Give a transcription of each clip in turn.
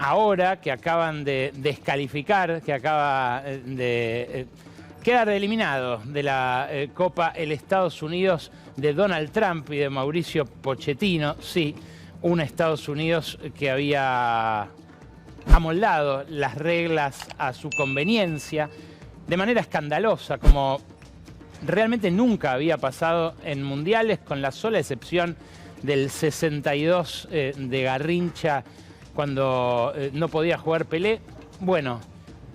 ahora que acaban de descalificar, que acaba de quedar eliminado de la Copa el Estados Unidos de Donald Trump y de Mauricio Pochettino. Sí, un Estados Unidos que había amoldado las reglas a su conveniencia de manera escandalosa, como realmente nunca había pasado en mundiales, con la sola excepción del 62 de Garrincha, cuando no podía jugar Pelé. Bueno,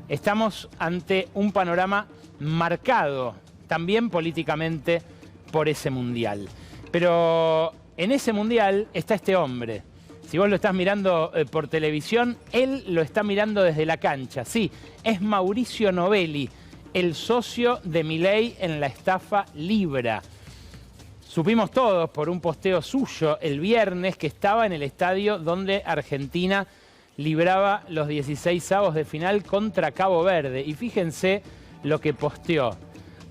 estamos ante un panorama marcado también políticamente por ese mundial. Pero en ese mundial está este hombre. Si vos lo estás mirando por televisión, él lo está mirando desde la cancha. Sí, es Mauricio Novelli, el socio de Milei en la estafa Libra. Supimos todos por un posteo suyo el viernes que estaba en el estadio donde Argentina libraba los 16avos de final contra Cabo Verde. Y fíjense lo que posteó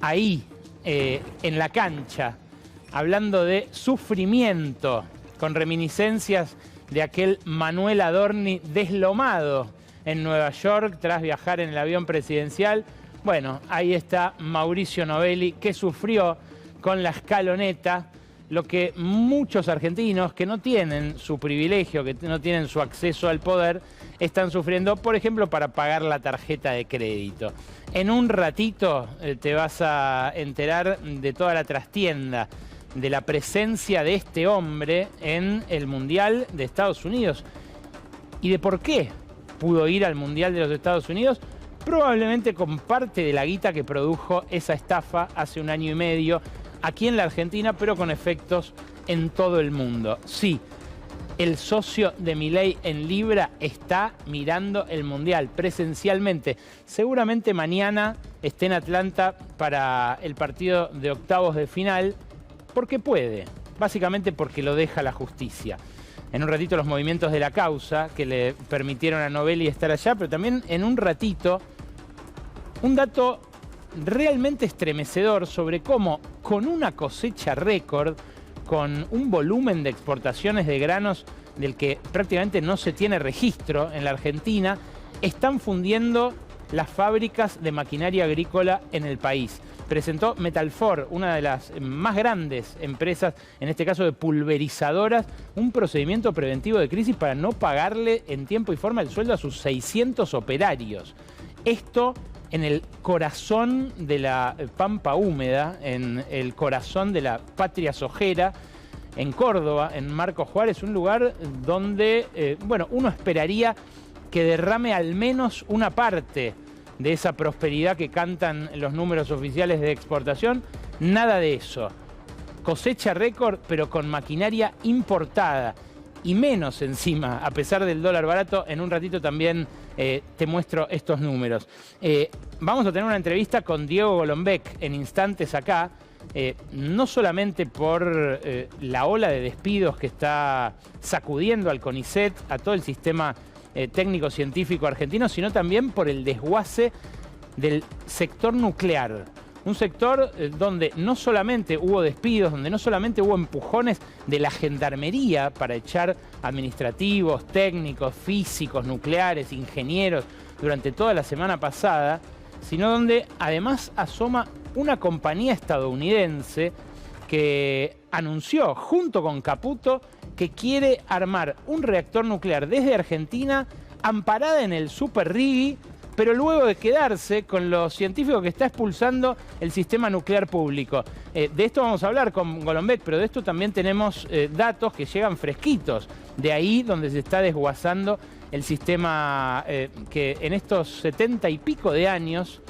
ahí, en la cancha, hablando de sufrimiento, con reminiscencias de aquel Manuel Adorni deslomado en Nueva York tras viajar en el avión presidencial. Bueno, ahí está Mauricio Novelli, que sufrió con la escaloneta lo que muchos argentinos que no tienen su privilegio, que no tienen su acceso al poder, están sufriendo, por ejemplo, para pagar la tarjeta de crédito. En un ratito te vas a enterar de toda la trastienda, de la presencia de este hombre en el Mundial de Estados Unidos y de por qué pudo ir al Mundial de los Estados Unidos, probablemente con parte de la guita que produjo esa estafa hace un año y medio aquí en la Argentina, pero con efectos en todo el mundo. Sí, el socio de Milei en Libra está mirando el Mundial presencialmente. Seguramente mañana esté en Atlanta para el partido de octavos de final, porque puede, básicamente porque lo deja la justicia. En un ratito los movimientos de la causa que le permitieron a Novelli estar allá, pero también en un ratito un dato realmente estremecedor sobre cómo con una cosecha récord, con un volumen de exportaciones de granos del que prácticamente no se tiene registro en la Argentina, están fundiendo las fábricas de maquinaria agrícola en el país. Presentó Metalfor, una de las más grandes empresas, en este caso de pulverizadoras, un procedimiento preventivo de crisis para no pagarle en tiempo y forma el sueldo a sus 600 operarios. Esto en el corazón de la Pampa Húmeda, en el corazón de la patria sojera, en Córdoba, en Marcos Juárez, un lugar donde, bueno, uno esperaría que derrame al menos una parte de esa prosperidad que cantan los números oficiales de exportación. Nada de eso. Cosecha récord, pero con maquinaria importada. Y menos encima, a pesar del dólar barato. En un ratito también te muestro estos números. Vamos a tener una entrevista con Diego Golombek en instantes acá. No solamente por la ola de despidos que está sacudiendo al CONICET, a todo el sistema técnico-científico argentino, sino también por el desguace del sector nuclear. Un sector donde no solamente hubo despidos, donde no solamente hubo empujones de la gendarmería para echar administrativos, técnicos, físicos, nucleares, ingenieros durante toda la semana pasada, sino donde además asoma una compañía estadounidense que anunció junto con Caputo que quiere armar un reactor nuclear desde Argentina, amparada en el Super Rigi, pero luego de quedarse con los científicos que está expulsando el sistema nuclear público. De esto vamos a hablar con Golombek, pero de esto también tenemos datos que llegan fresquitos, de ahí donde se está desguazando el sistema que en estos 70 y pico de años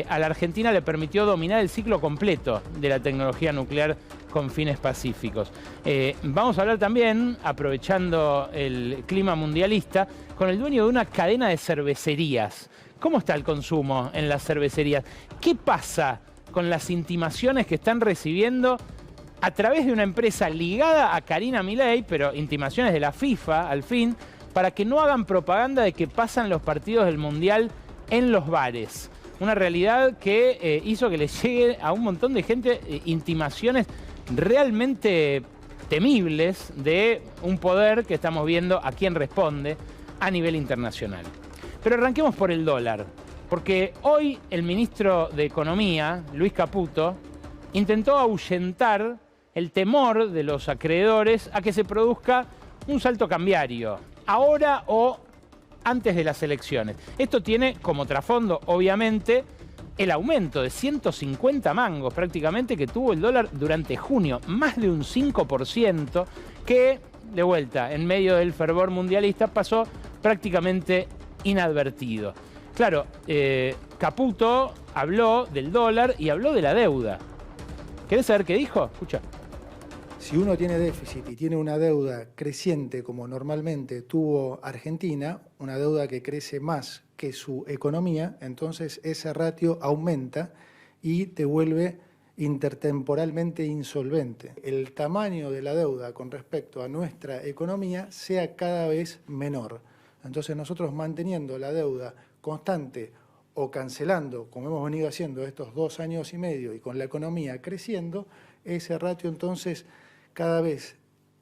a la Argentina le permitió dominar el ciclo completo de la tecnología nuclear con fines pacíficos. Vamos a hablar también, aprovechando el clima mundialista, con el dueño de una cadena de cervecerías. ¿Cómo está el consumo en las cervecerías? ¿Qué pasa con las intimaciones que están recibiendo a través de una empresa ligada a Karina Milei, pero intimaciones de la FIFA, al fin, para que no hagan propaganda de que pasan los partidos del Mundial en los bares? Una realidad que hizo que le llegue a un montón de gente intimaciones realmente temibles de un poder que estamos viendo a quién responde, a nivel internacional. Pero arranquemos por el dólar, porque hoy el ministro de Economía, Luis Caputo, intentó ahuyentar el temor de los acreedores a que se produzca un salto cambiario, ahora o antes de las elecciones. Esto tiene como trasfondo, obviamente, el aumento de 150 mangos prácticamente que tuvo el dólar durante junio, más de un 5%, que, de vuelta, en medio del fervor mundialista, pasó prácticamente inadvertido. Claro, Caputo habló del dólar y habló de la deuda. ¿Querés saber qué dijo? Escucha. Si uno tiene déficit y tiene una deuda creciente como normalmente tuvo Argentina, una deuda que crece más que su economía, entonces ese ratio aumenta y te vuelve intertemporalmente insolvente. El tamaño de la deuda con respecto a nuestra economía sea cada vez menor. Entonces nosotros manteniendo la deuda constante o cancelando, como hemos venido haciendo estos 2 años y medio, y con la economía creciendo, ese ratio entonces cada vez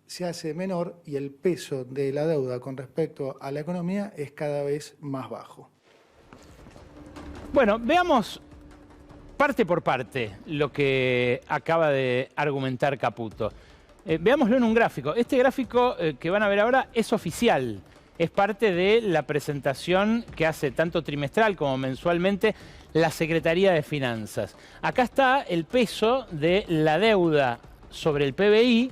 se hace menor y el peso de la deuda con respecto a la economía es cada vez más bajo. Bueno, veamos parte por parte lo que acaba de argumentar Caputo. Veámoslo en un gráfico. Este gráfico que van a ver ahora es oficial. Es parte de la presentación que hace tanto trimestral como mensualmente la Secretaría de Finanzas. Acá está el peso de la deuda sobre el PBI,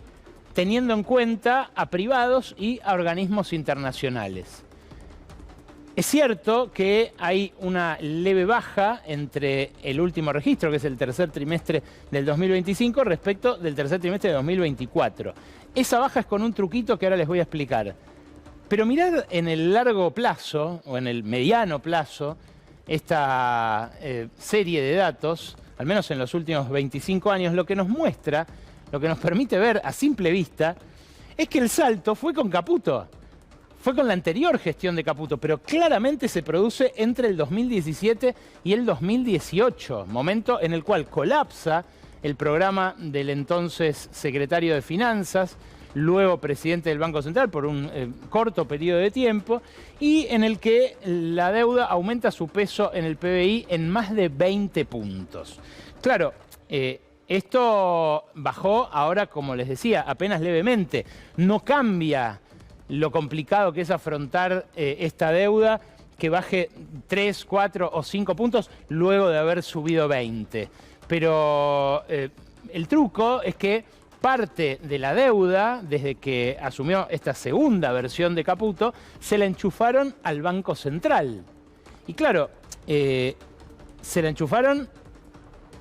teniendo en cuenta a privados y a organismos internacionales. Es cierto que hay una leve baja entre el último registro, que es el tercer trimestre del 2025, respecto del tercer trimestre de 2024. Esa baja es con un truquito que ahora les voy a explicar. Pero mirad en el largo plazo, o en el mediano plazo, esta serie de datos, al menos en los últimos 25 años, lo que nos muestra, lo que nos permite ver a simple vista, es que el salto fue con Caputo. Fue con la anterior gestión de Caputo, pero claramente se produce entre el 2017 y el 2018, momento en el cual colapsa el programa del entonces secretario de Finanzas, luego presidente del Banco Central por un corto periodo de tiempo, y en el que la deuda aumenta su peso en el PBI en más de 20 puntos. Claro, esto bajó ahora, como les decía, apenas levemente. No cambia lo complicado que es afrontar esta deuda, que baje 3, 4 o 5 puntos luego de haber subido 20. Pero el truco es que parte de la deuda, desde que asumió esta segunda versión de Caputo, se la enchufaron al Banco Central. Y claro, se la enchufaron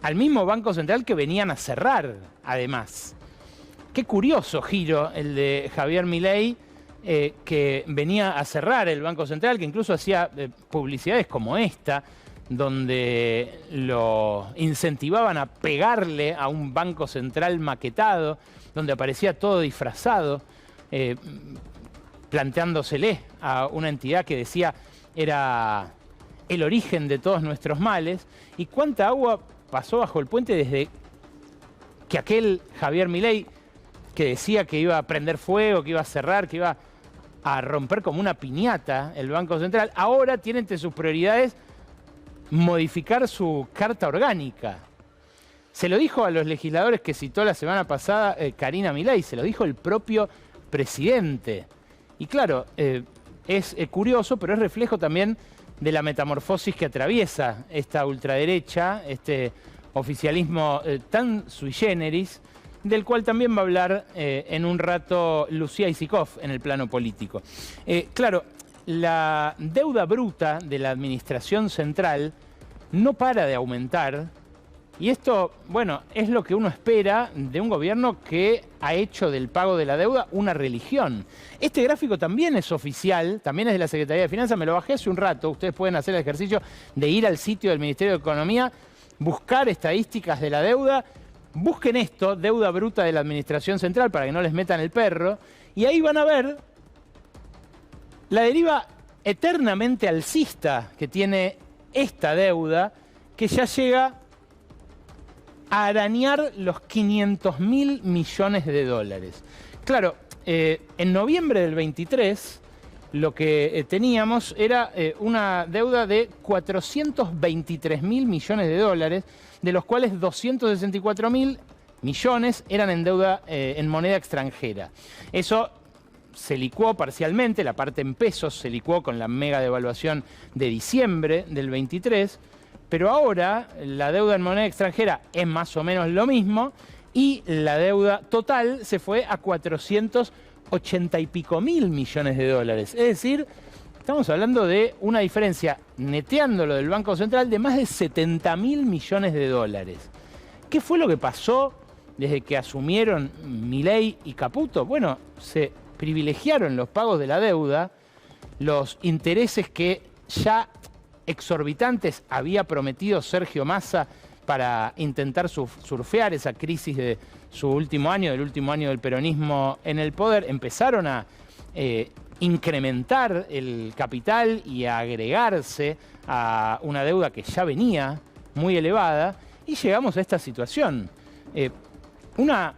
al mismo Banco Central que venían a cerrar, además. Qué curioso giro el de Javier Milei, que venía a cerrar el Banco Central, que incluso hacía publicidades como esta, donde lo incentivaban a pegarle a un Banco Central maquetado, donde aparecía todo disfrazado, planteándosele a una entidad que decía era el origen de todos nuestros males. ¿Y cuánta agua pasó bajo el puente desde que aquel Javier Milei, que decía que iba a prender fuego, que iba a cerrar, que iba a romper como una piñata el Banco Central, ahora tiene entre sus prioridades modificar su carta orgánica? Se lo dijo a los legisladores que citó la semana pasada Karina Milei, se lo dijo el propio presidente. Y claro, es curioso, pero es reflejo también de la metamorfosis que atraviesa esta ultraderecha, este oficialismo tan sui generis, del cual también va a hablar en un rato Lucía Isikov en el plano político. Claro, la deuda bruta de la administración central no para de aumentar, y esto, bueno, es lo que uno espera de un gobierno que ha hecho del pago de la deuda una religión. Este gráfico también es oficial, también es de la Secretaría de Finanzas, me lo bajé hace un rato, ustedes pueden hacer el ejercicio de ir al sitio del Ministerio de Economía, buscar estadísticas de la deuda, busquen esto, deuda bruta de la administración central, para que no les metan el perro, y ahí van a ver la deriva eternamente alcista que tiene esta deuda, que ya llega a arañar los 500.000 millones de dólares. Claro, en noviembre del 23, lo que teníamos era una deuda de 423.000 millones de dólares, de los cuales 264.000 millones eran en deuda en moneda extranjera. Eso se licuó parcialmente, la parte en pesos se licuó con la mega devaluación de diciembre del 23, pero ahora la deuda en moneda extranjera es más o menos lo mismo y la deuda total se fue a 480 y pico mil millones de dólares. Es decir, estamos hablando de una diferencia, neteándolo del Banco Central, de más de 70.000 millones de dólares. ¿Qué fue lo que pasó desde que asumieron Milei y Caputo? Bueno, se privilegiaron los pagos de la deuda, los intereses que ya exorbitantes había prometido Sergio Massa para intentar surfear esa crisis de su último año, del último año del peronismo en el poder. Empezaron a incrementar el capital y a agregarse a una deuda que ya venía muy elevada y llegamos a esta situación. Una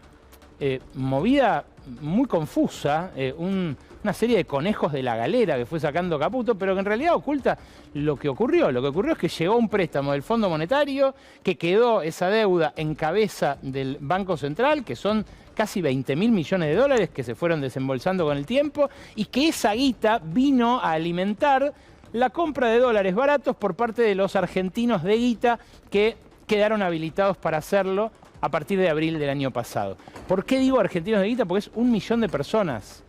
movida muy confusa, una serie de conejos de la galera que fue sacando Caputo, pero que en realidad oculta lo que ocurrió. Lo que ocurrió es que llegó un préstamo del Fondo Monetario, que quedó esa deuda en cabeza del Banco Central, que son casi 20.000 millones de dólares que se fueron desembolsando con el tiempo, y que esa guita vino a alimentar la compra de dólares baratos por parte de los argentinos de guita que quedaron habilitados para hacerlo a partir de abril del año pasado. ¿Por qué digo argentinos de guita? Porque es 1 millón de personas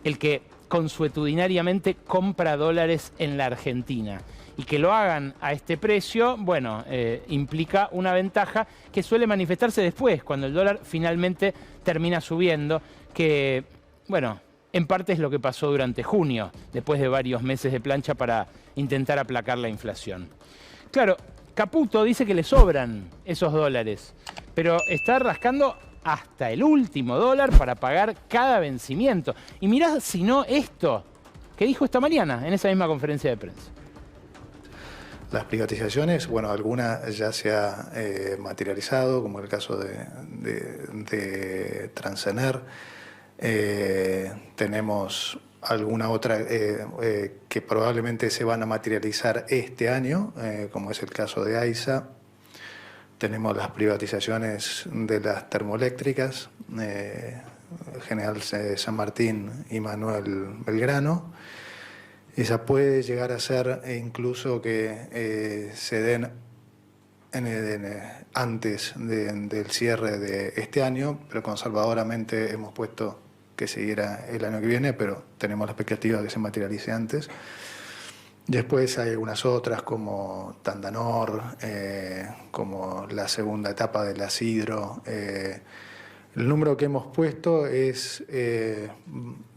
el que consuetudinariamente compra dólares en la Argentina. Y que lo hagan a este precio, bueno, implica una ventaja que suele manifestarse después, cuando el dólar finalmente termina subiendo, que, bueno, en parte es lo que pasó durante junio, después de varios meses de plancha para intentar aplacar la inflación. Claro, Caputo dice que le sobran esos dólares, pero está rascando hasta el último dólar para pagar cada vencimiento. Y mirá si no esto que dijo esta mañana en esa misma conferencia de prensa. Las privatizaciones, bueno, alguna ya se ha materializado, como el caso de Transener. Tenemos alguna otra que probablemente se van a materializar este año, como es el caso de AISA. Tenemos las privatizaciones de las termoeléctricas, General San Martín y Manuel Belgrano. Esa puede llegar a ser incluso que se den antes del cierre de este año, pero conservadoramente hemos puesto que siguiera el año que viene, pero tenemos la expectativa de que se materialice antes. Después hay algunas otras como Tandanor, como la segunda etapa de la Sidro. El número que hemos puesto es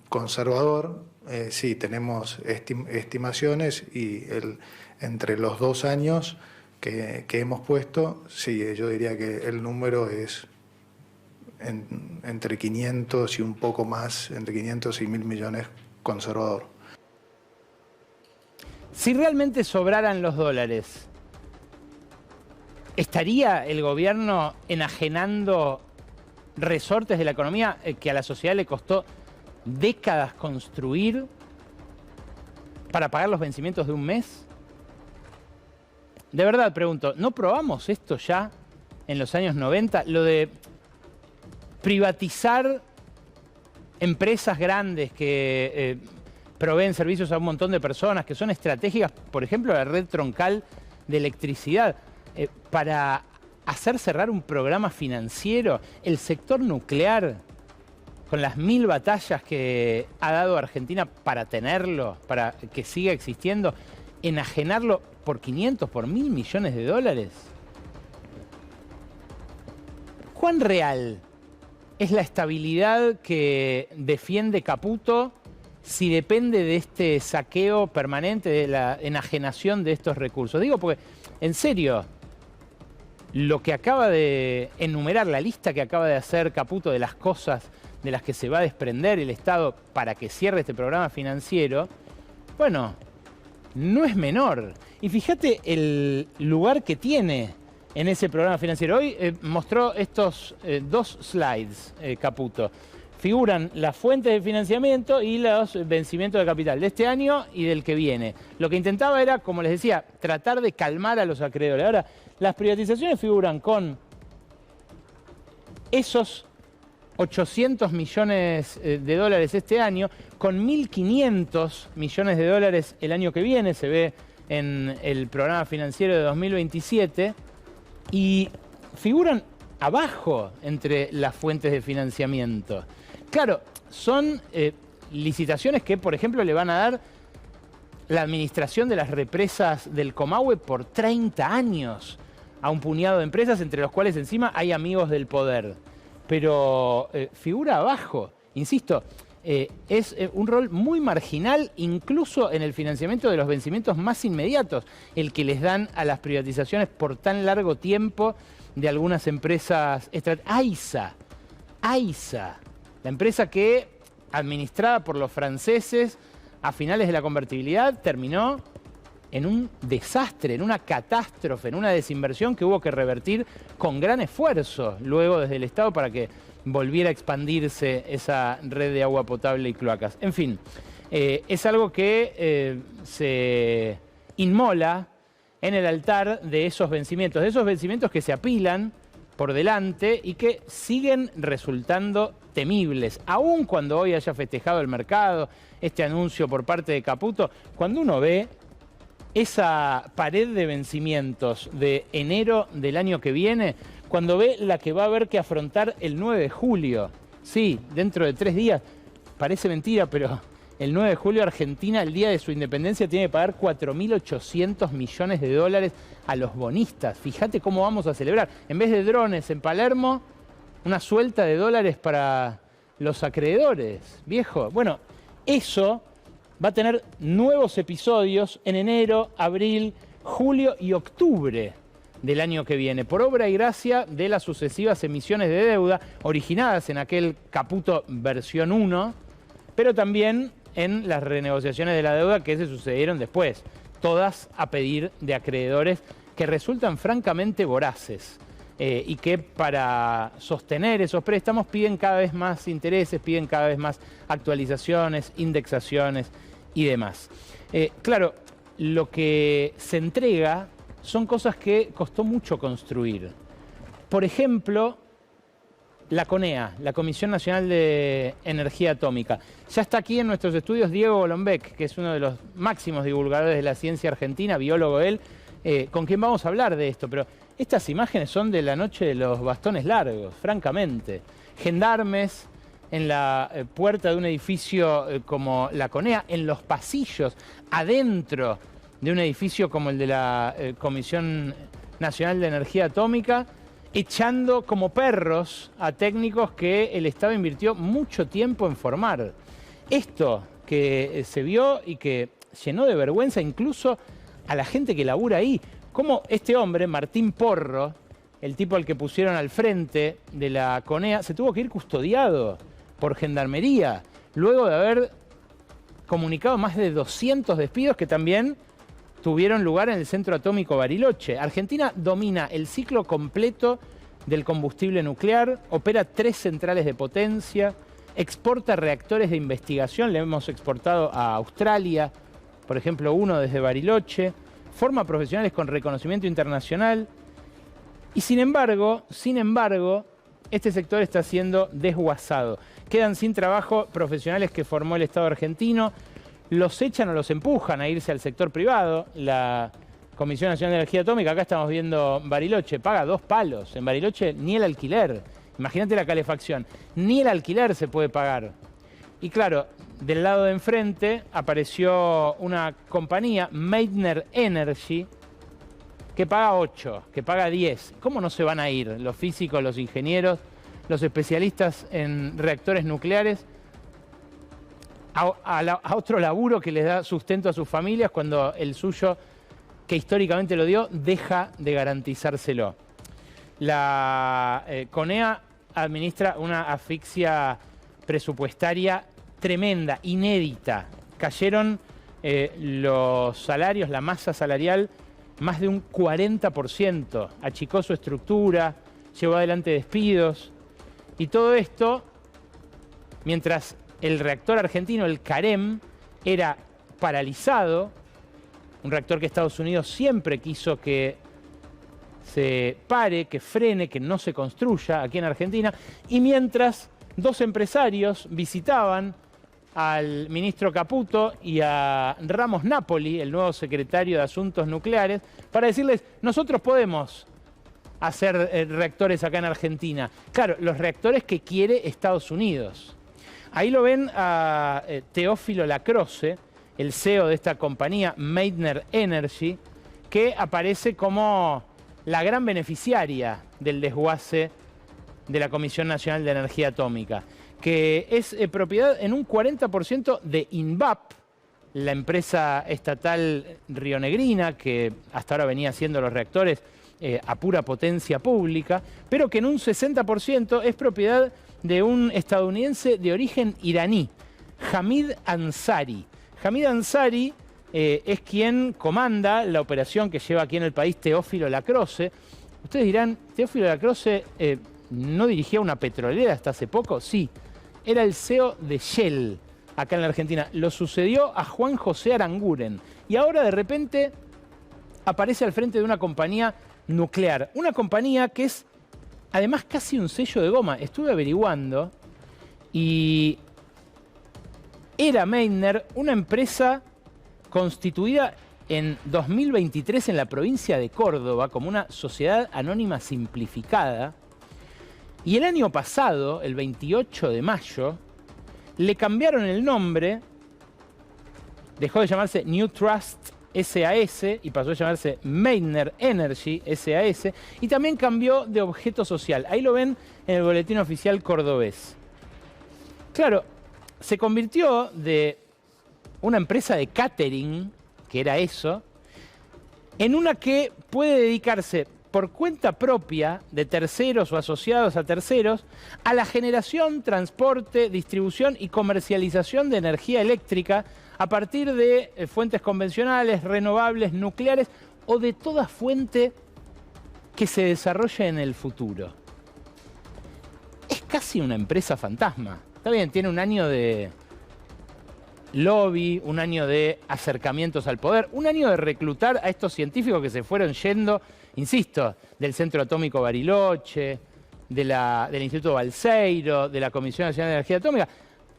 conservador. Sí, tenemos estimaciones y entre los 2 años que hemos puesto, sí, yo diría que el número es entre 500 y un poco más, entre 500 y 1.000 millones conservador. Si realmente sobraran los dólares, ¿estaría el gobierno enajenando resortes de la economía que a la sociedad le costó décadas construir para pagar los vencimientos de un mes? De verdad pregunto, ¿no probamos esto ya en los años 90? Lo de privatizar empresas grandes que proveen servicios a un montón de personas, que son estratégicas, por ejemplo, la red troncal de electricidad, para hacer cerrar un programa financiero, el sector nuclear, con las 1000 batallas que ha dado Argentina para tenerlo, para que siga existiendo, enajenarlo por 500, por 1.000 millones de dólares. ¿Cuán real es la estabilidad que defiende Caputo si depende de este saqueo permanente, de la enajenación de estos recursos? Digo porque, en serio, lo que acaba de enumerar, la lista que acaba de hacer Caputo de las cosas de las que se va a desprender el Estado para que cierre este programa financiero, bueno, no es menor. Y fíjate el lugar que tiene en ese programa financiero. Hoy mostró estos 2 slides, Caputo. figuran las fuentes de financiamiento y los vencimientos de capital de este año y del que viene. Lo que intentaba era, como les decía, tratar de calmar a los acreedores. Ahora, las privatizaciones figuran con esos 800 millones de dólares este año, con 1.500 millones de dólares el año que viene, se ve en el programa financiero de 2027, y figuran abajo entre las fuentes de financiamiento. Claro, son licitaciones que, por ejemplo, le van a dar la administración de las represas del Comahue por 30 años a un puñado de empresas, entre los cuales encima hay amigos del poder. Pero figura abajo, insisto, es un rol muy marginal, incluso en el financiamiento de los vencimientos más inmediatos, el que les dan a las privatizaciones por tan largo tiempo de algunas empresas. AISA, la empresa que, administrada por los franceses a finales de la convertibilidad, terminó en un desastre, en una catástrofe, en una desinversión que hubo que revertir con gran esfuerzo luego desde el Estado para que volviera a expandirse esa red de agua potable y cloacas. En fin, es algo que se inmola en el altar de esos vencimientos que se apilan por delante y que siguen resultando temibles. Aun cuando hoy haya festejado el mercado este anuncio por parte de Caputo, cuando uno ve esa pared de vencimientos de enero del año que viene, cuando ve la que va a haber que afrontar el 9 de julio, sí, dentro de 3 días, parece mentira, pero el 9 de julio Argentina, el día de su independencia, tiene que pagar 4.800 millones de dólares a los bonistas. Fíjate cómo vamos a celebrar. En vez de drones en Palermo, una suelta de dólares para los acreedores, viejo. Bueno, eso va a tener nuevos episodios en enero, abril, julio y octubre del año que viene, por obra y gracia de las sucesivas emisiones de deuda originadas en aquel Caputo versión 1, pero también en las renegociaciones de la deuda que se sucedieron después, todas a pedir de acreedores que resultan francamente voraces y que para sostener esos préstamos piden cada vez más intereses, piden cada vez más actualizaciones, indexaciones y demás. Claro, lo que se entrega son cosas que costó mucho construir. Por ejemplo, la CONEA, la Comisión Nacional de Energía Atómica. Ya está aquí en nuestros estudios Diego Golombek, que es uno de los máximos divulgadores de la ciencia argentina, biólogo él, con quien vamos a hablar de esto. Pero estas imágenes son de la noche de los bastones largos, francamente. Gendarmes en la puerta de un edificio como la CONEA, en los pasillos, adentro de un edificio como el de la Comisión Nacional de Energía Atómica, echando como perros a técnicos que el Estado invirtió mucho tiempo en formar. Esto que se vio y que llenó de vergüenza incluso a la gente que labura ahí, como este hombre, Martín Porro, el tipo al que pusieron al frente de la CONEA, se tuvo que ir custodiado por Gendarmería, luego de haber comunicado más de 200 despidos que también tuvieron lugar en el Centro Atómico Bariloche. Argentina domina el ciclo completo del combustible nuclear, opera 3 centrales de potencia, exporta reactores de investigación, le hemos exportado a Australia, por ejemplo, uno desde Bariloche, forma profesionales con reconocimiento internacional y sin embargo, este sector está siendo desguazado. Quedan sin trabajo profesionales que formó el Estado argentino, los echan o los empujan a irse al sector privado. La Comisión Nacional de Energía Atómica, acá estamos viendo Bariloche, paga 2 palos. En Bariloche ni el alquiler. Imagínate la calefacción. Ni el alquiler se puede pagar. Y claro, del lado de enfrente apareció una compañía, Meitner Energy, que paga 8, que paga 10. ¿Cómo no se van a ir los físicos, los ingenieros, los especialistas en reactores nucleares a otro laburo que les da sustento a sus familias cuando el suyo, que históricamente lo dio, deja de garantizárselo? La CONEA administra una asfixia presupuestaria tremenda, inédita. Cayeron los salarios, la masa salarial, más de un 40%. Achicó su estructura, llevó adelante despidos. Y todo esto mientras el reactor argentino, el Carem, era paralizado, un reactor que Estados Unidos siempre quiso que se pare, que frene, que no se construya aquí en Argentina, y mientras dos empresarios visitaban al ministro Caputo y a Ramos Napoli, el nuevo secretario de Asuntos Nucleares, para decirles, nosotros podemos hacer reactores acá en Argentina. Claro, los reactores que quiere Estados Unidos. Ahí lo ven a Teófilo Lacroze, el CEO de esta compañía, Meitner Energy, que aparece como la gran beneficiaria del desguace de la Comisión Nacional de Energía Atómica, que es propiedad en un 40% de INVAP, la empresa estatal rionegrina, que hasta ahora venía haciendo los reactores a pura potencia pública, pero que en un 60% es propiedad de un estadounidense de origen iraní, Hamid Ansari. Hamid Ansari es quien comanda la operación que lleva aquí en el país Teófilo Lacroze. Ustedes dirán, ¿Teófilo Lacroze no dirigía una petrolera hasta hace poco? Sí, era el CEO de Shell acá en la Argentina. Lo sucedió a Juan José Aranguren y ahora de repente aparece al frente de una compañía nuclear. Una compañía que es además casi un sello de goma. Estuve averiguando y era Meitner una empresa constituida en 2023 en la provincia de Córdoba como una sociedad anónima simplificada. Y el año pasado, el 28 de mayo, le cambiaron el nombre, dejó de llamarse New Trust SAS y pasó a llamarse Meitner Energy SAS, y también cambió de objeto social. Ahí lo ven en el boletín oficial cordobés. Claro, se convirtió de una empresa de catering, que era eso, en una que puede dedicarse por cuenta propia de terceros o asociados a terceros a la generación, transporte, distribución y comercialización de energía eléctrica a partir de fuentes convencionales, renovables, nucleares o de toda fuente que se desarrolle en el futuro. Es casi una empresa fantasma. Está bien, tiene un año de lobby, un año de acercamientos al poder, un año de reclutar a estos científicos que se fueron yendo, insisto, del Centro Atómico Bariloche, del Instituto Balseiro, de la Comisión Nacional de Energía Atómica,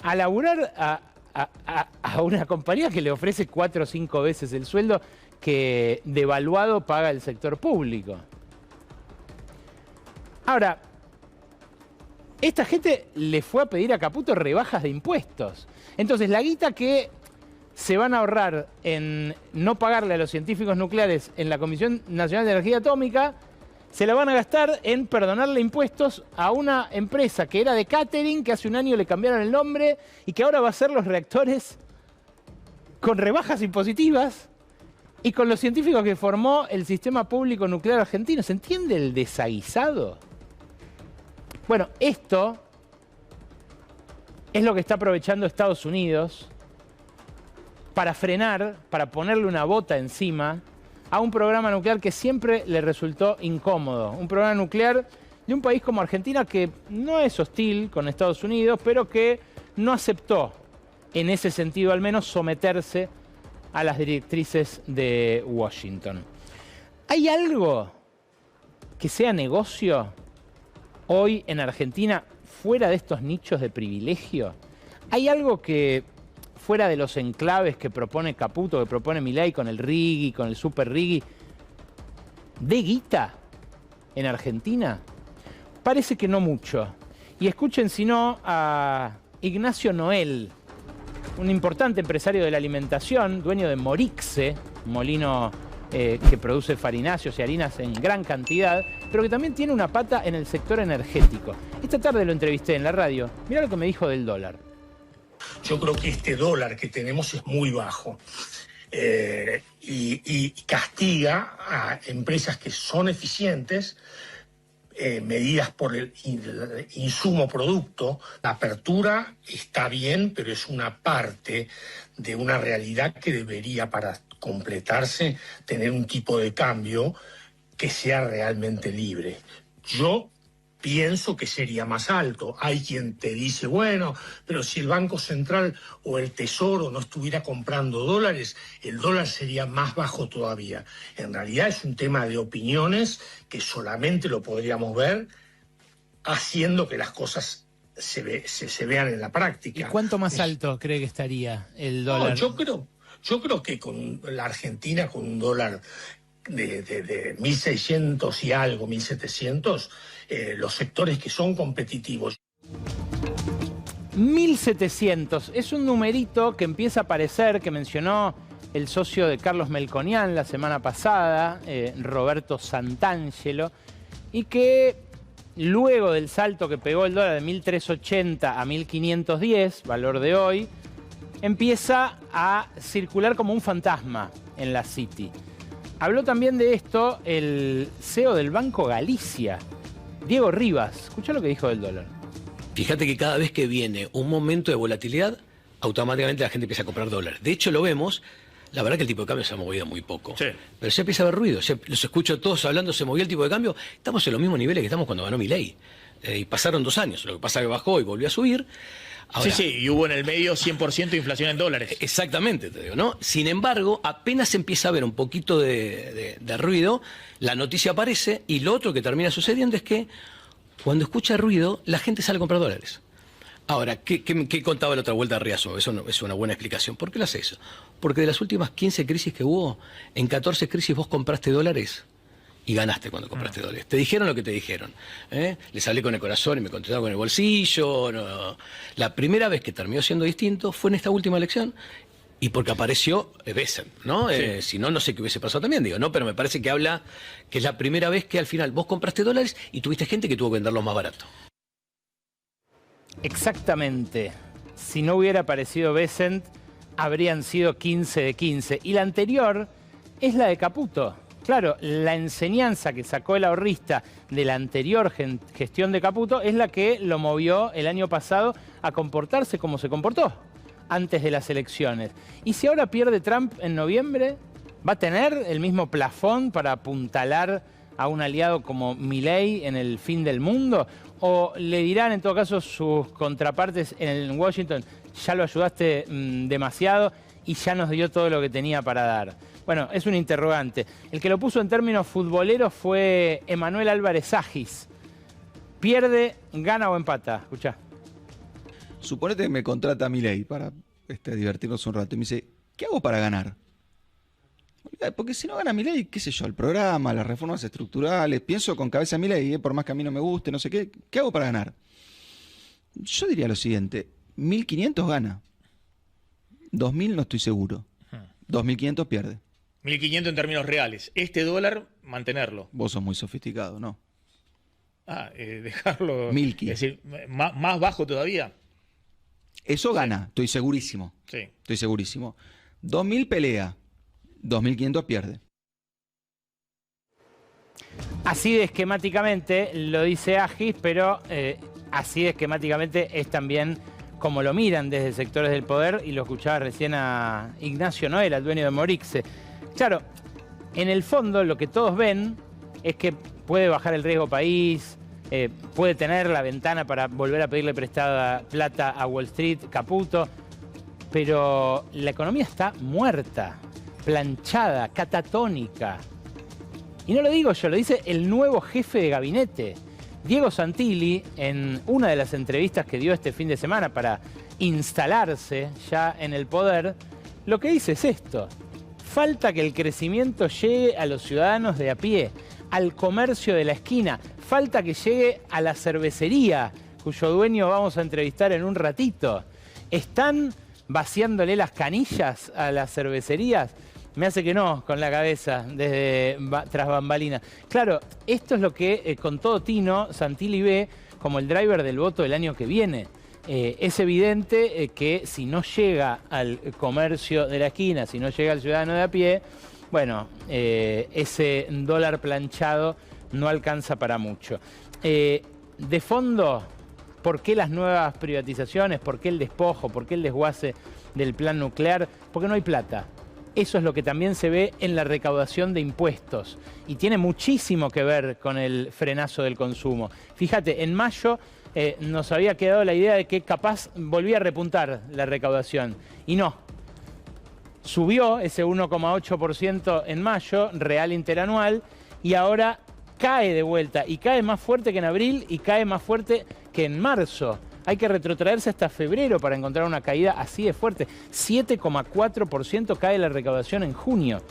a laburar a una compañía que le ofrece 4 o 5 veces el sueldo que devaluado paga el sector público. Ahora, esta gente le fue a pedir a Caputo rebajas de impuestos. Entonces, la guita que se van a ahorrar en no pagarle a los científicos nucleares en la Comisión Nacional de Energía Atómica, se la van a gastar en perdonarle impuestos a una empresa que era de catering, que hace un año le cambiaron el nombre y que ahora va a hacer los reactores con rebajas impositivas y con los científicos que formó el sistema público nuclear argentino. ¿Se entiende el desaguisado? Bueno, esto es lo que está aprovechando Estados Unidos para frenar, para ponerle una bota encima a un programa nuclear que siempre le resultó incómodo. Un programa nuclear de un país como Argentina que no es hostil con Estados Unidos, pero que no aceptó, en ese sentido al menos, someterse a las directrices de Washington. ¿Hay algo que sea negocio hoy en Argentina fuera de estos nichos de privilegio? ¿Hay algo que fuera de los enclaves que propone Caputo, que propone Milei con el RIGI, con el Super RIGI, de guita en Argentina? Parece que no mucho. Y escuchen si no a Ignacio Noel, un importante empresario de la alimentación, dueño de Morixe, un molino que produce farináceos y harinas en gran cantidad, pero que también tiene una pata en el sector energético. Esta tarde lo entrevisté en la radio. Mirá lo que me dijo del dólar. Yo creo que este dólar que tenemos es muy bajo y castiga a empresas que son eficientes, medidas por el insumo producto. La apertura está bien, pero es una parte de una realidad que debería, para completarse, tener un tipo de cambio que sea realmente libre. Yo pienso que sería más alto. Hay quien te dice, bueno, pero si el Banco Central o el Tesoro no estuviera comprando dólares, el dólar sería más bajo todavía. En realidad es un tema de opiniones que solamente lo podríamos ver haciendo que las cosas se vean en la práctica. ¿Y cuánto más alto cree que estaría el dólar? No, yo creo que con la Argentina, con un dólar de 1.600 y algo, 1.700, los sectores que son competitivos. 1.700 es un numerito que empieza a aparecer, que mencionó el socio de Carlos Melconian la semana pasada, Roberto Santangelo, y que luego del salto que pegó el dólar de 1.380 a 1.510, valor de hoy, empieza a circular como un fantasma en la City. Habló también de esto el CEO del Banco Galicia, Diego Rivas. Escuchá lo que dijo del dólar. Fíjate que cada vez que viene un momento de volatilidad, automáticamente la gente empieza a comprar dólares. De hecho, lo vemos. La verdad que el tipo de cambio se ha movido muy poco. Sí. Pero ya empieza a haber ruido. Ya los escucho todos hablando, se movió el tipo de cambio. Estamos en los mismos niveles que estamos cuando ganó Milei. Y pasaron 2 años. Lo que pasa es que bajó y volvió a subir. Ahora, sí, y hubo en el medio 100% de inflación en dólares. Exactamente, te digo, ¿no? Sin embargo, apenas empieza a haber un poquito de ruido, la noticia aparece y lo otro que termina sucediendo es que cuando escucha ruido, la gente sale a comprar dólares. Ahora, ¿qué contaba la otra vuelta de Riazo? Eso no, es una buena explicación. ¿Por qué lo hace eso? Porque de las últimas 15 crisis que hubo, en 14 crisis vos compraste dólares y ganaste cuando compraste dólares. Te dijeron lo que te dijeron. Les hablé con el corazón y me contestaron con el bolsillo. No. La primera vez que terminó siendo distinto fue en esta última elección y porque apareció Bessent, ¿no? Sí. Si no, no sé qué hubiese pasado también, digo, ¿no? Pero me parece que habla que es la primera vez que al final vos compraste dólares y tuviste gente que tuvo que venderlos más barato. Exactamente. Si no hubiera aparecido Bessent, habrían sido 15 de 15. Y la anterior es la de Caputo. Claro, la enseñanza que sacó el ahorrista de la anterior gestión de Caputo es la que lo movió el año pasado a comportarse como se comportó antes de las elecciones. Y si ahora pierde Trump en noviembre, ¿va a tener el mismo plafón para apuntalar a un aliado como Milei en el fin del mundo? ¿O le dirán en todo caso sus contrapartes en Washington, ya lo ayudaste demasiado y ya nos dio todo lo que tenía para dar? Bueno, es un interrogante. El que lo puso en términos futboleros fue Emanuel Álvarez Agis. ¿Pierde, gana o empata? Escuchá. Suponete que me contrata Milei para divertirnos un rato y me dice, ¿qué hago para ganar? Porque si no gana Milei, qué sé yo, el programa, las reformas estructurales, pienso con cabeza Milei, por más que a mí no me guste, no sé qué, ¿qué hago para ganar? Yo diría lo siguiente, 1.500 gana, 2.000 no estoy seguro, 2.500 pierde. 1.500 en términos reales. Este dólar, mantenerlo. Vos sos muy sofisticado, ¿no? Dejarlo. 1.500. Es decir, más bajo todavía. Eso gana, estoy segurísimo. Sí. Estoy segurísimo. 2.000 pelea, 2.500 pierde. Así de esquemáticamente lo dice Agis, pero así de esquemáticamente es también como lo miran desde sectores del poder, y lo escuchaba recién a Ignacio Noel, al dueño de Morixe. Claro, en el fondo lo que todos ven es que puede bajar el riesgo país, puede tener la ventana para volver a pedirle prestada plata a Wall Street, Caputo, pero la economía está muerta, planchada, catatónica. Y no lo digo yo, lo dice el nuevo jefe de gabinete, Diego Santilli, en una de las entrevistas que dio este fin de semana para instalarse ya en el poder. Lo que dice es esto: falta que el crecimiento llegue a los ciudadanos de a pie, al comercio de la esquina, falta que llegue a la cervecería, cuyo dueño vamos a entrevistar en un ratito. ¿Están vaciándole las canillas a las cervecerías? Me hace que no, con la cabeza, desde tras bambalina. Claro, esto es lo que con todo tino Santilli ve como el driver del voto del año que viene. Es evidente que si no llega al comercio de la esquina, si no llega al ciudadano de a pie, bueno, ese dólar planchado no alcanza para mucho. De fondo, ¿por qué las nuevas privatizaciones? ¿Por qué el despojo? ¿Por qué el desguace del plan nuclear? Porque no hay plata. eso es lo que también se ve en la recaudación de impuestos y tiene muchísimo que ver con el frenazo del consumo. Fíjate, en mayo nos había quedado la idea de que capaz volvía a repuntar la recaudación y no. Subió ese 1,8% en mayo, real interanual, y ahora cae de vuelta y cae más fuerte que en abril y cae más fuerte que en marzo. Hay que retrotraerse hasta febrero para encontrar una caída así de fuerte. 7,4% cae la recaudación en junio.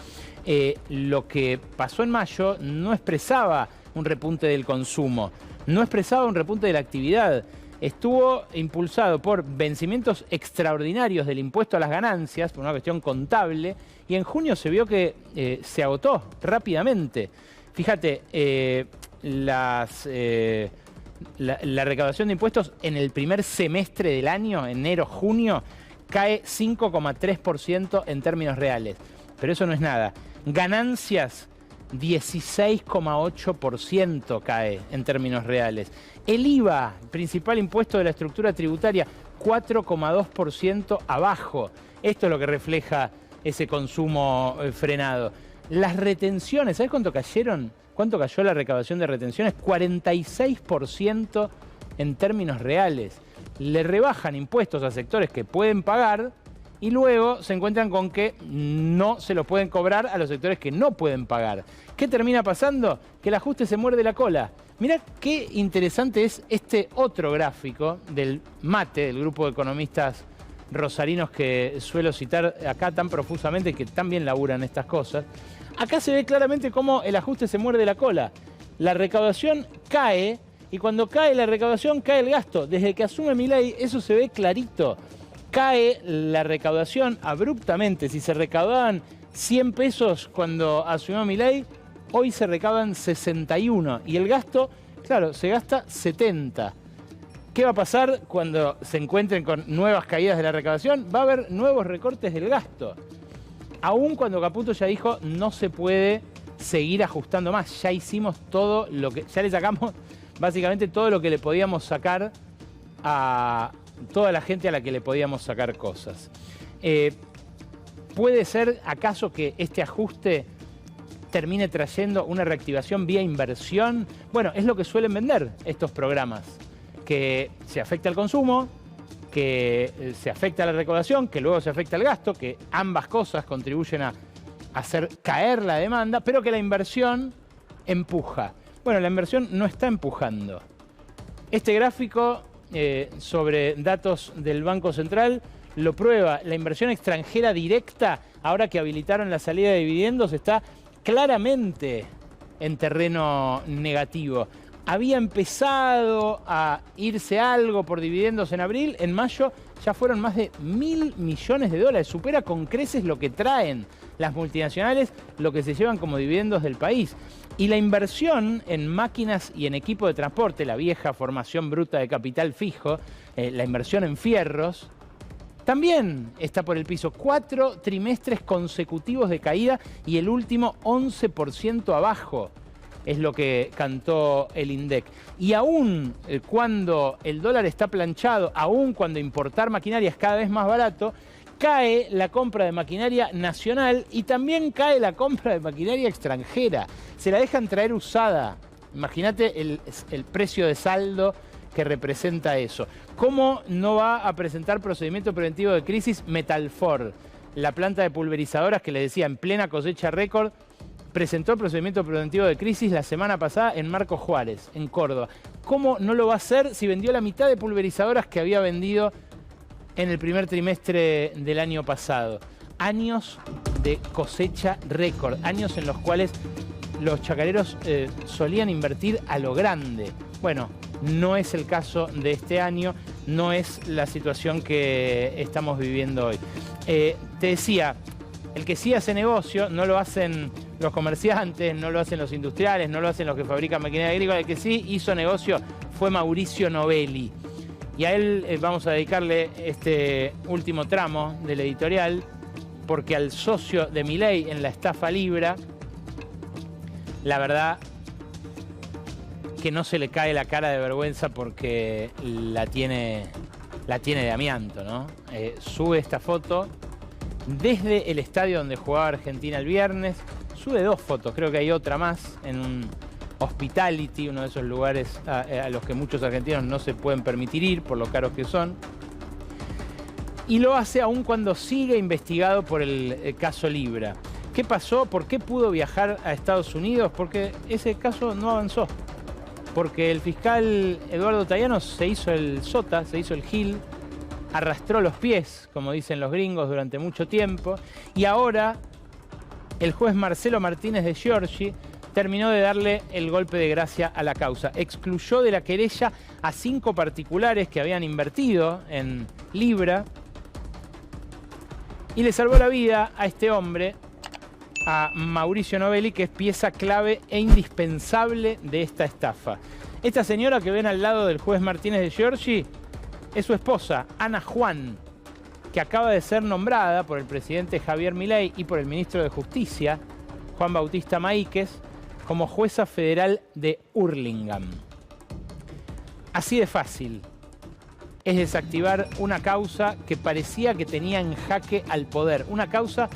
Lo que pasó en mayo no expresaba un repunte del consumo, no expresaba un repunte de la actividad. Estuvo impulsado por vencimientos extraordinarios del impuesto a las ganancias, por una cuestión contable, y en junio se vio que se agotó rápidamente. Fíjate, la recaudación de impuestos en el primer semestre del año, enero-junio, cae 5,3% en términos reales. Pero eso no es nada. Ganancias, 16,8% cae en términos reales. El IVA, principal impuesto de la estructura tributaria, 4,2% abajo. Esto es lo que refleja ese consumo frenado. Las retenciones, ¿sabes cuánto cayeron? ¿Cuánto cayó la recaudación de retenciones? 46% en términos reales. Le rebajan impuestos a sectores que pueden pagar y luego se encuentran con que no se los pueden cobrar a los sectores que no pueden pagar. ¿Qué termina pasando? Que el ajuste se muerde la cola. Mirá qué interesante es este otro gráfico del MATE, del grupo de economistas rosarinos que suelo citar acá tan profusamente, que tan bien laburan estas cosas. Acá se ve claramente cómo el ajuste se muerde la cola. La recaudación cae y cuando cae la recaudación cae el gasto. Desde que asume Milei eso se ve clarito. Cae la recaudación abruptamente. Si se recaudaban 100 pesos cuando asumió Milei, hoy se recaudan 61. Y el gasto, claro, se gasta 70. ¿Qué va a pasar cuando se encuentren con nuevas caídas de la recaudación? Va a haber nuevos recortes del gasto. Aún cuando Caputo ya dijo no se puede seguir ajustando más. Ya hicimos todo lo que... Ya le sacamos básicamente todo lo que le podíamos sacar a toda la gente a la que le podíamos sacar cosas. ¿Puede ser acaso que este ajuste termine trayendo una reactivación vía inversión? Bueno, es lo que suelen vender estos programas. Que se afecta al consumo, que se afecta a la recaudación, que luego se afecta al gasto, que ambas cosas contribuyen a hacer caer la demanda, pero que la inversión empuja. Bueno, la inversión no está empujando. Este gráfico sobre datos del Banco Central lo prueba. La inversión extranjera directa, ahora que habilitaron la salida de dividendos, está claramente en terreno negativo. Había empezado a irse algo por dividendos en abril, en mayo ya fueron más de 1.000 millones de dólares. Supera con creces lo que traen las multinacionales, lo que se llevan como dividendos del país. Y la inversión en máquinas y en equipo de transporte, la vieja formación bruta de capital fijo, la inversión en fierros, también está por el piso. 4 trimestres consecutivos de caída y el último 11% abajo. Es lo que cantó el INDEC. Y aún cuando el dólar está planchado, aún cuando importar maquinaria es cada vez más barato, cae la compra de maquinaria nacional y también cae la compra de maquinaria extranjera. Se la dejan traer usada. Imagínate el precio de saldo que representa eso. ¿Cómo no va a presentar procedimiento preventivo de crisis Metalfor? La planta de pulverizadoras que le decía en plena cosecha récord, presentó el procedimiento preventivo de crisis la semana pasada en Marcos Juárez, en Córdoba. ¿Cómo no lo va a hacer si vendió la mitad de pulverizadoras que había vendido en el primer trimestre del año pasado? Años de cosecha récord, años en los cuales los chacareros solían invertir a lo grande. Bueno, no es el caso de este año, no es la situación que estamos viviendo hoy. Te decía, el que sí hace negocio no lo hacen los comerciantes, no lo hacen los industriales, no lo hacen los que fabrican maquinaria agrícola. El que sí hizo negocio fue Mauricio Novelli. Y a él vamos a dedicarle este último tramo del editorial, porque al socio de Milei en la estafa Libra, la verdad que no se le cae la cara de vergüenza porque la tiene de amianto, ¿no? Sube esta foto desde el estadio donde jugaba Argentina el viernes. Sube 2 fotos, creo que hay otra más, en un hospitality, uno de esos lugares a los que muchos argentinos no se pueden permitir ir por lo caros que son. Y lo hace aún cuando sigue investigado por el caso Libra. ¿Qué pasó? ¿Por qué pudo viajar a Estados Unidos? Porque ese caso no avanzó. Porque el fiscal Eduardo Tayano se hizo el sota, se hizo el gil, arrastró los pies, como dicen los gringos, durante mucho tiempo. Y ahora el juez Marcelo Martínez de Giorgi terminó de darle el golpe de gracia a la causa. Excluyó de la querella a 5 particulares que habían invertido en Libra y le salvó la vida a este hombre, a Mauricio Novelli, que es pieza clave e indispensable de esta estafa. Esta señora que ven al lado del juez Martínez de Giorgi es su esposa, Ana Juan, que acaba de ser nombrada por el presidente Javier Milei y por el ministro de Justicia, Juan Bautista Maíquez, como jueza federal de Hurlingham. Así de fácil es desactivar una causa que parecía que tenía en jaque al poder. Una causa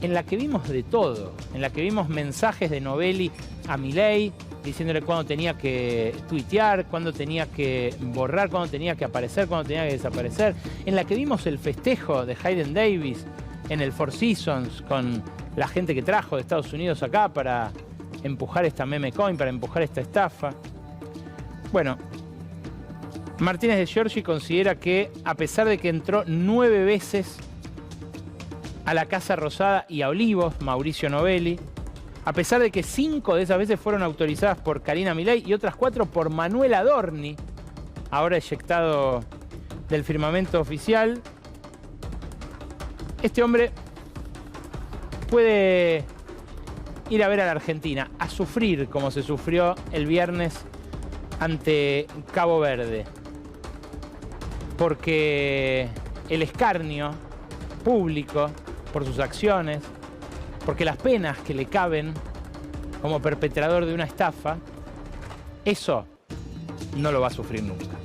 en la que vimos de todo, en la que vimos mensajes de Novelli a Milei, diciéndole cuándo tenía que tuitear, cuándo tenía que borrar, cuándo tenía que aparecer, cuándo tenía que desaparecer, en la que vimos el festejo de Hayden Davis en el Four Seasons con la gente que trajo de Estados Unidos acá para empujar esta meme coin, para empujar esta estafa. Bueno, Martínez de Giorgi considera que, a pesar de que entró 9 veces a la Casa Rosada y a Olivos, Mauricio Novelli, a pesar de que 5 de esas veces fueron autorizadas por Karina Milei y otras 4 por Manuel Adorni, ahora eyectado del firmamento oficial, este hombre puede ir a ver a la Argentina, a sufrir como se sufrió el viernes ante Cabo Verde. Porque el escarnio público por sus acciones, porque las penas que le caben como perpetrador de una estafa, eso no lo va a sufrir nunca.